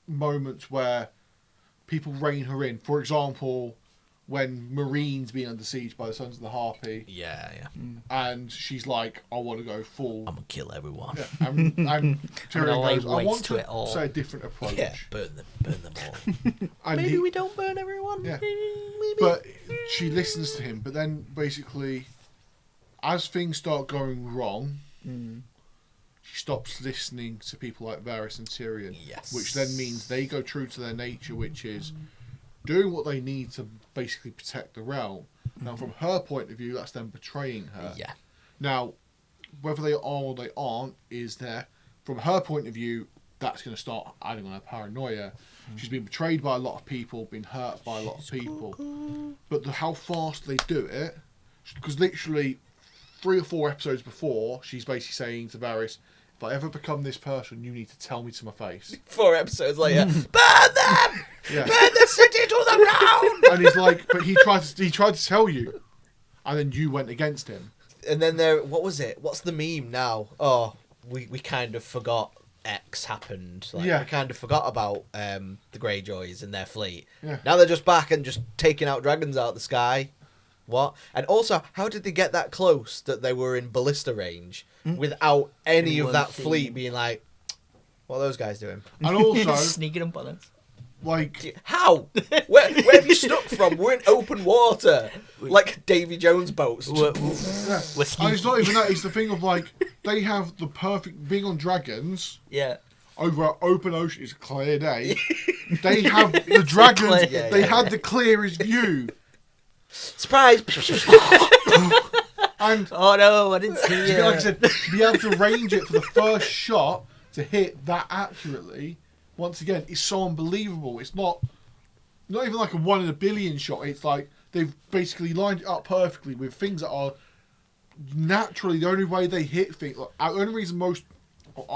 Speaker 2: moments where people rein her in. For example, when Marine's being under siege by the Sons of the Harpy,
Speaker 3: yeah,
Speaker 2: and she's like, "I want to go full."
Speaker 3: I'm gonna kill everyone.
Speaker 2: Yeah, and Tyrion
Speaker 1: lay
Speaker 2: goes, "I
Speaker 1: waste
Speaker 2: want
Speaker 1: to it all."
Speaker 2: say a different approach."
Speaker 3: Yeah, burn them all.
Speaker 2: And
Speaker 3: Maybe
Speaker 2: he-
Speaker 3: we don't burn everyone.
Speaker 2: Yeah.
Speaker 3: Maybe.
Speaker 2: But she listens to him. But then, basically, as things start going wrong, she stops listening to people like Varys and Tyrion.
Speaker 3: Yes.
Speaker 2: Which then means they go true to their nature, which is doing what they need to basically protect the realm. Now, from her point of view, that's them betraying her.
Speaker 3: Yeah.
Speaker 2: Now, whether they are or they aren't is there. from her point of view, that's going to start adding on her paranoia. She's been betrayed by a lot of people, been hurt by a lot of people. But how fast they do it, because literally 3 or 4 episodes before, she's basically saying to Varys, if I ever become this person, you need to tell me to my face.
Speaker 3: 4 episodes later, burn them!
Speaker 2: Yeah.
Speaker 3: Burn the city to the ground!
Speaker 2: And he's like, but he tried to tell you, and then you went against him.
Speaker 3: And then what was it? What's the meme now? Oh, we kind of forgot X happened. Like,
Speaker 2: Yeah.
Speaker 3: We kind of forgot about the Greyjoys and their fleet.
Speaker 2: Yeah.
Speaker 3: Now they're just back and just taking out dragons out of the sky. What? And also, how did they get that close that they were in ballista range without any of that fleet being like, what are those guys doing?
Speaker 2: And also,
Speaker 1: sneaking up on us.
Speaker 2: like,
Speaker 3: How? Where have you stuck from? We're in open water. Like Davy Jones boats.
Speaker 2: yeah.
Speaker 1: We're
Speaker 2: And it's not even that, it's the thing of like, they have the perfect, being on dragons,
Speaker 1: Yeah.
Speaker 2: over an open ocean, it's a clear day. They have the dragons,
Speaker 1: Clear.
Speaker 2: they had the clearest view.
Speaker 3: Surprise!
Speaker 2: And
Speaker 1: Oh no, I didn't see it.
Speaker 2: like I said, to be able to range it for the first shot to hit that accurately, once again, is so unbelievable. It's not even like a 1 in a billion shot. It's like they've basically lined it up perfectly with things that are naturally the only way they hit things. Like, the only reason most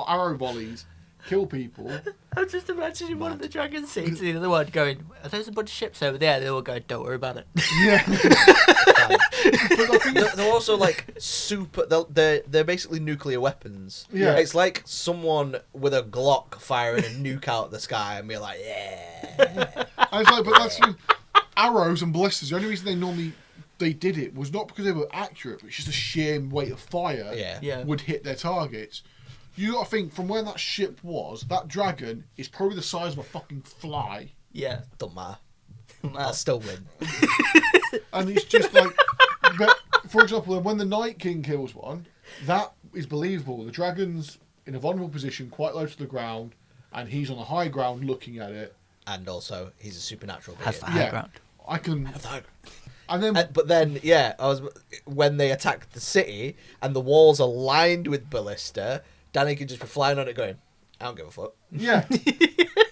Speaker 2: arrow volleys kill people.
Speaker 1: I'm just imagining one of the dragons saying to the other one, going, "Are those a bunch of ships over there?" They all go, "Don't worry about it."
Speaker 2: Yeah. But the thing is,
Speaker 3: They're also like super. They're basically nuclear weapons.
Speaker 2: Yeah.
Speaker 3: It's like someone with a Glock firing a nuke out of the sky and be like, yeah.
Speaker 2: and it's like, but that's arrows and ballistas. The only reason they did it was not because they were accurate, but it's just a sheer weight of fire
Speaker 3: Yeah.
Speaker 2: would hit their targets. You got to think, from where that ship was, that dragon is probably the size of a fucking fly.
Speaker 1: Yeah.
Speaker 3: Don't matter. I'll still win.
Speaker 2: And it's just like, but for example, when the Night King kills one, that is believable. The dragon's in a vulnerable position, quite low to the ground, and he's on the high ground looking at it.
Speaker 3: And also, he's a supernatural being.
Speaker 1: Has the high ground.
Speaker 2: I can.
Speaker 3: Have the high ground.
Speaker 2: And then,
Speaker 3: But then, when they attack the city and the walls are lined with ballista, Danny can just be flying on it going, I don't give a fuck.
Speaker 2: yeah,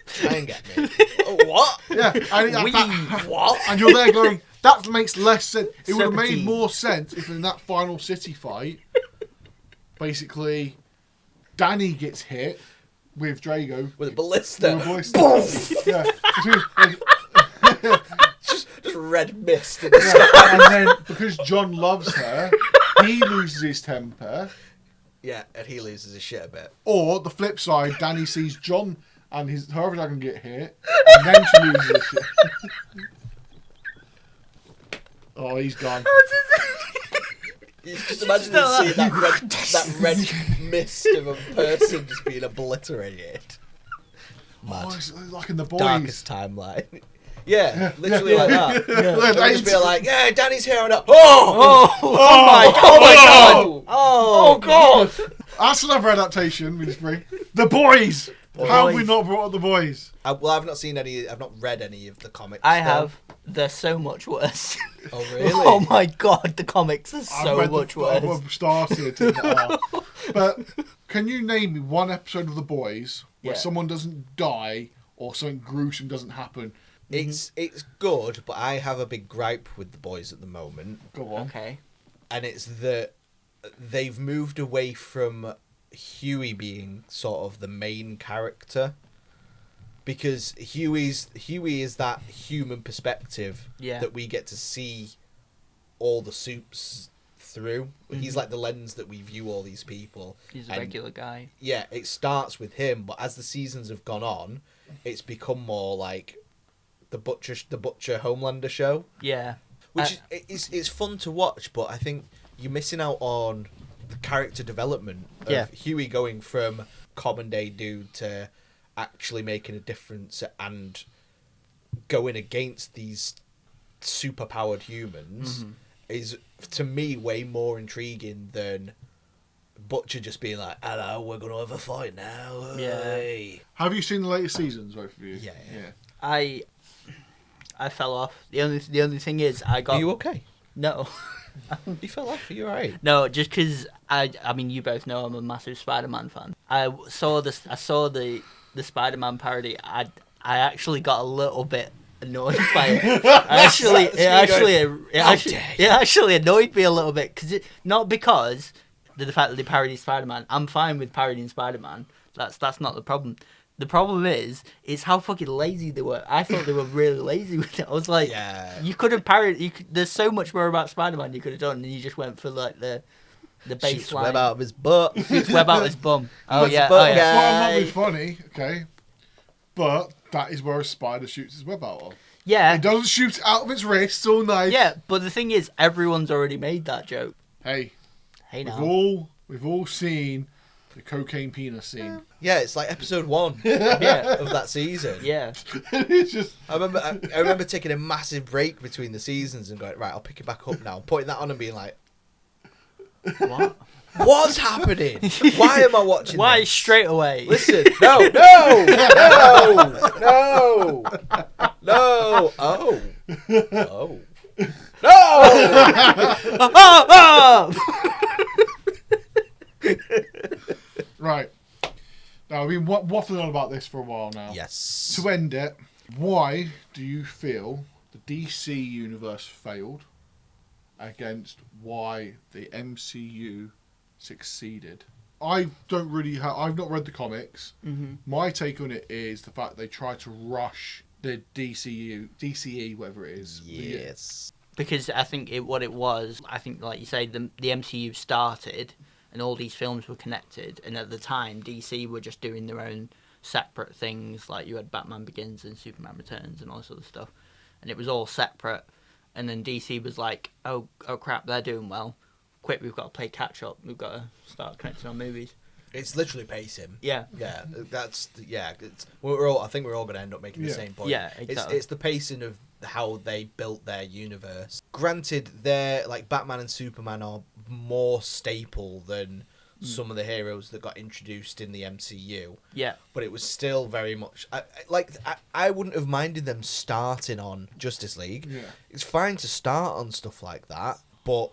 Speaker 3: Try and get me. Oh, what?
Speaker 2: yeah, and
Speaker 3: What?
Speaker 2: and you're there going, that makes less sense. It would have made
Speaker 1: Serpentine.
Speaker 2: more sense if in that final city fight, basically, Danny gets hit with Drago.
Speaker 3: With a ballista.
Speaker 2: With a ballista. Yeah.
Speaker 3: Just red mist in the sky.
Speaker 2: And then, because John loves her, he loses his temper.
Speaker 3: Yeah, and he loses his shit a bit.
Speaker 2: Or, the flip side, Danny sees John and her other dragon get hit, and then she loses her shit. Oh, he's gone.
Speaker 3: You just imagine seeing that red mist of a person just being obliterated. Mad.
Speaker 2: Oh, it's like in The Boys.
Speaker 3: Darkest timeline. Yeah, literally like that.
Speaker 2: Yeah.
Speaker 3: They'll just be like, yeah, Danny's here and up.
Speaker 1: Oh
Speaker 3: Oh god!
Speaker 2: That's another adaptation we just bring. The Boys! How have we
Speaker 1: Boys.
Speaker 2: not brought up The Boys?
Speaker 3: Well, I've not read any of the comics.
Speaker 1: I
Speaker 3: still.
Speaker 1: have. They're so much worse.
Speaker 3: Oh really?
Speaker 1: Oh my god, the comics are
Speaker 2: I've
Speaker 1: so
Speaker 2: read
Speaker 1: much
Speaker 2: I've
Speaker 1: worse.
Speaker 2: started to But can you name me one episode of The Boys where
Speaker 1: Yeah.
Speaker 2: someone doesn't die or something gruesome doesn't happen?
Speaker 3: It's good, but I have a big gripe with the boys at the moment,
Speaker 2: Go on.
Speaker 1: Okay.
Speaker 3: and it's that they've moved away from Huey being sort of the main character, because Huey is that human perspective
Speaker 1: Yeah.
Speaker 3: that we get to see all the soups through. He's like the lens that we view all these people.
Speaker 1: He's a
Speaker 3: And
Speaker 1: regular guy.
Speaker 3: yeah, it starts with him, but as the seasons have gone on, it's become more like the Butcher Homelander show,
Speaker 1: Yeah.
Speaker 3: which is fun to watch. But I think you're missing out on the character development of
Speaker 1: Yeah.
Speaker 3: Huey going from common day dude to actually making a difference and going against these super powered humans is, to me, way more intriguing than Butcher just being like, hello, we're going to have a fight now.
Speaker 1: Yeah.
Speaker 3: Hey."
Speaker 2: Have you seen the latest seasons, both of you?
Speaker 3: Yeah.
Speaker 1: I fell off. The only thing is, I got.
Speaker 3: Are you okay?
Speaker 1: No.
Speaker 3: You fell off. You're right.
Speaker 1: No, just because I mean, you both know I'm a massive Spider-Man fan. I saw the Spider-Man parody. I actually got a little bit annoyed by it. It actually annoyed me a little bit not because the fact that they parodied Spider-Man. I'm fine with parodying Spider-Man. That's not the problem. The problem is how fucking lazy they were. I thought they were really lazy with it. I was like, you could have parodied. There's so much more about Spider-Man you could have done, and you just went for like the baseline.
Speaker 3: Shoots web out of his butt.
Speaker 1: Shoots web out his bum. Oh
Speaker 3: Puts
Speaker 1: yeah.
Speaker 3: the butt
Speaker 1: Oh, yeah.
Speaker 2: Well, I'm not being funny, okay? But that is where a spider shoots his web out of.
Speaker 1: Yeah.
Speaker 2: It doesn't shoot out of its wrist or knife.
Speaker 1: Yeah, but the thing is, everyone's already made that joke.
Speaker 2: Hey,
Speaker 1: Hey now.
Speaker 2: we've all seen the cocaine penis scene.
Speaker 3: Yeah, it's like episode 1
Speaker 1: Yeah.
Speaker 3: of that season.
Speaker 1: Yeah.
Speaker 2: It's just
Speaker 3: I remember taking a massive break between the seasons and going, right, I'll pick it back up now. Putting that on and being like,
Speaker 1: What?
Speaker 3: what's happening? Why am I watching
Speaker 1: Why
Speaker 3: this?
Speaker 1: straight away?
Speaker 3: Listen, no. Oh. No.
Speaker 2: right. Now, I've been waffling on about this for a while now.
Speaker 3: Yes.
Speaker 2: To end it, why do you feel the DC universe failed against why the MCU succeeded? I've not read the comics.
Speaker 1: Mm-hmm.
Speaker 2: My take on it is the fact they tried to rush the DCE, whatever it is.
Speaker 3: Yes.
Speaker 1: Because I think what it was, I think, like you say, the MCU started and all these films were connected. And at the time, DC were just doing their own separate things. Like you had Batman Begins and Superman Returns and all this other stuff. And it was all separate. And then DC was like, oh crap, they're doing well. Quick, we've got to play catch up. We've got to start connecting on movies.
Speaker 3: It's literally pacing.
Speaker 1: Yeah.
Speaker 3: Yeah, that's we're all. I think we're all going to end up making the same point.
Speaker 1: Yeah, exactly.
Speaker 3: It's the pacing of how they built their universe. Granted, they're like Batman and Superman are more staple than some of the heroes that got introduced in the MCU.
Speaker 1: Yeah.
Speaker 3: But it was still very much I wouldn't have minded them starting on Justice League.
Speaker 2: Yeah.
Speaker 3: It's fine to start on stuff like that, but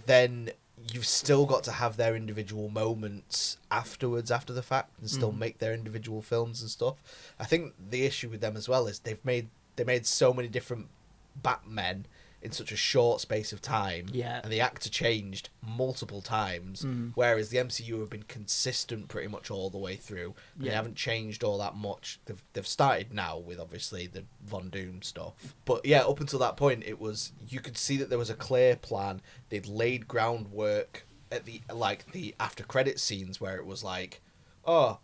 Speaker 3: then you've still got to have their individual moments afterwards, after the fact, and still make their individual films and stuff. I think the issue with them as well is they made so many different Batmen in such a short space of time, and the actor changed multiple times, whereas the MCU have been consistent pretty much all the way through. They haven't changed all that much. They've started now with obviously the Von Doom stuff, but yeah, up until that point, you could see that there was a clear plan. They'd laid groundwork at the after credit scenes where it was like, oh,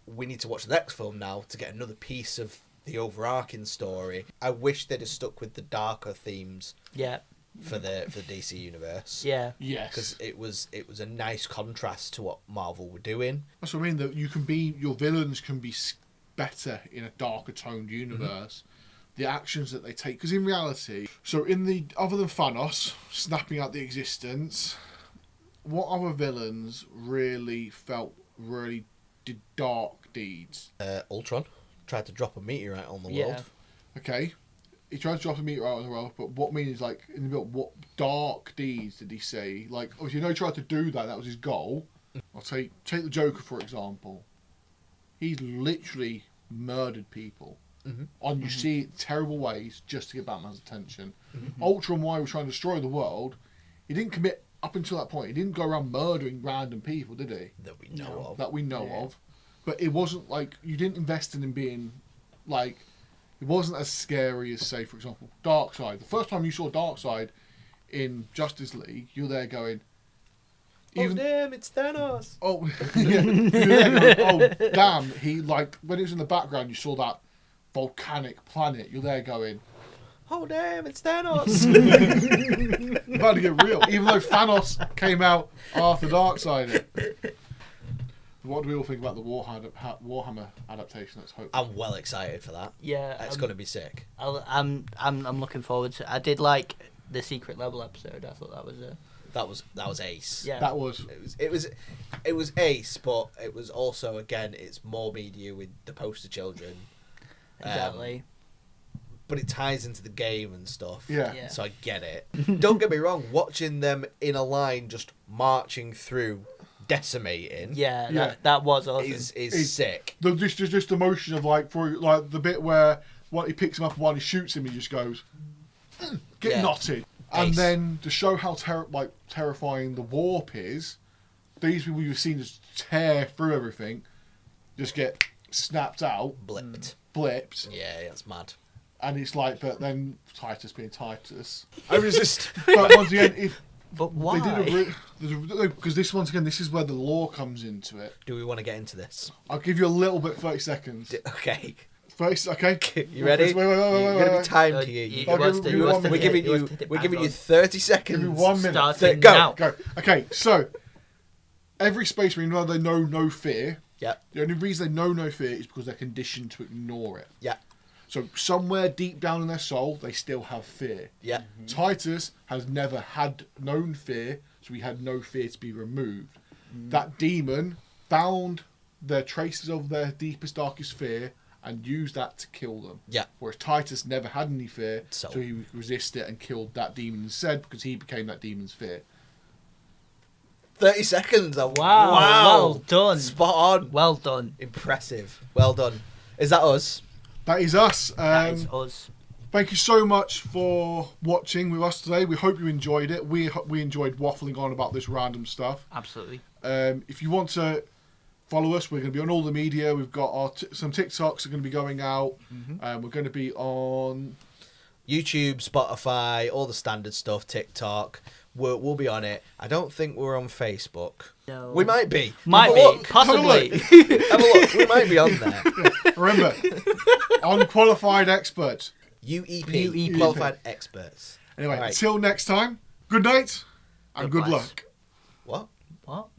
Speaker 3: we need to watch the next film now to get another piece of the overarching story. I wish they'd have stuck with the darker themes.
Speaker 1: Yeah.
Speaker 3: For the DC universe.
Speaker 1: Yeah.
Speaker 2: Yes.
Speaker 3: Because it was a nice contrast to what Marvel were doing.
Speaker 2: That's what I mean. That your villains can be better in a darker toned universe. The actions that they take, because in reality, other than Thanos snapping out the existence, what other villains really did dark deeds?
Speaker 3: Ultron tried to drop a meteorite on the world.
Speaker 2: Okay, he tried to drop a meteorite on the world, but what means like in the middle? What dark deeds did he say? Like, obviously, he tried to do that. That was his goal. I'll take the Joker for example. He's literally murdered people on you see terrible ways just to get Batman's attention. Ultron, while he was trying to destroy the world, he didn't commit up until that point. He didn't go around murdering random people, did he?
Speaker 3: That we know of.
Speaker 2: That we know of. But it wasn't like you didn't invest in him being like it wasn't as scary as, say, for example, Darkseid. The first time you saw Darkseid in Justice League, you're there going,
Speaker 3: damn, it's Thanos.
Speaker 2: Oh, yeah. You're there going, oh damn, he like when it was in the background, you saw that volcanic planet. You're there going,
Speaker 3: oh damn, it's Thanos.
Speaker 2: about to get real. Even though Thanos came out after Darkseid. What do we all think about the Warhammer adaptation? Let's hope.
Speaker 3: I'm well excited for that.
Speaker 1: Yeah,
Speaker 3: it's gonna be sick.
Speaker 1: I'm looking forward to it. I did like the secret level episode. I thought that was ace.
Speaker 3: Yeah,
Speaker 2: that was
Speaker 3: it was ace, but it was also again it's more media with the poster children.
Speaker 1: Exactly.
Speaker 3: but it ties into the game and stuff.
Speaker 2: Yeah.
Speaker 3: So I get it. Don't get me wrong, watching them in a line just marching through, decimating,
Speaker 1: that was awesome.
Speaker 3: is sick.
Speaker 2: Just the motion of like the bit where he picks him up and while he shoots him, he just goes, get knotted. And then to show how terrifying the warp is, these people you've seen just tear through everything, just get snapped out, blipped.
Speaker 3: Yeah, that's mad.
Speaker 2: And it's like, but then Titus being Titus,
Speaker 3: I resist.
Speaker 2: But once again,
Speaker 1: but why?
Speaker 2: Because this is where the lore comes into it.
Speaker 3: Do we want to get into this?
Speaker 2: I'll give you a little bit, 30 seconds.
Speaker 3: Okay.
Speaker 2: 30, okay.
Speaker 3: You ready?
Speaker 2: Wait.
Speaker 3: You're gonna be timed here. We're giving you 30 seconds.
Speaker 2: Give me 1 minute.
Speaker 1: Starting
Speaker 2: Go.
Speaker 1: now.
Speaker 2: Go. Okay, so every Space Marine, they know no fear.
Speaker 3: Yeah.
Speaker 2: The only reason they know no fear is because they're conditioned to ignore it.
Speaker 3: Yeah.
Speaker 2: So somewhere deep down in their soul, they still have fear.
Speaker 3: Yeah.
Speaker 2: Titus has never had known fear, so he had no fear to be removed. That demon found the traces of their deepest, darkest fear and used that to kill them.
Speaker 3: Yeah.
Speaker 2: Whereas Titus never had any fear,
Speaker 3: So
Speaker 2: he resisted it and killed that demon instead because he became that demon's fear.
Speaker 3: 30 seconds.
Speaker 1: Wow. Well done.
Speaker 3: Spot on.
Speaker 1: Well done.
Speaker 3: Impressive. Well done. Is that us?
Speaker 2: That is us.
Speaker 1: That is us.
Speaker 2: Thank you so much for watching with us today. We hope you enjoyed it. We enjoyed waffling on about this random stuff.
Speaker 1: Absolutely.
Speaker 2: If you want to follow us, we're going to be on all the media. We've got some TikToks are going to be going out. We're going to be on
Speaker 3: YouTube, Spotify, all the standard stuff, TikTok. We'll be on it. I don't think we're on Facebook.
Speaker 1: No.
Speaker 3: We might be.
Speaker 1: Might be.
Speaker 3: Look.
Speaker 1: Possibly.
Speaker 3: Have a look. We might be on there.
Speaker 2: Remember, Unqualified Experts.
Speaker 3: UEP. Qualified Experts.
Speaker 2: Anyway,
Speaker 3: Right.
Speaker 2: until next time, good night and good
Speaker 3: Goodbye.
Speaker 2: luck.
Speaker 3: What?
Speaker 1: What?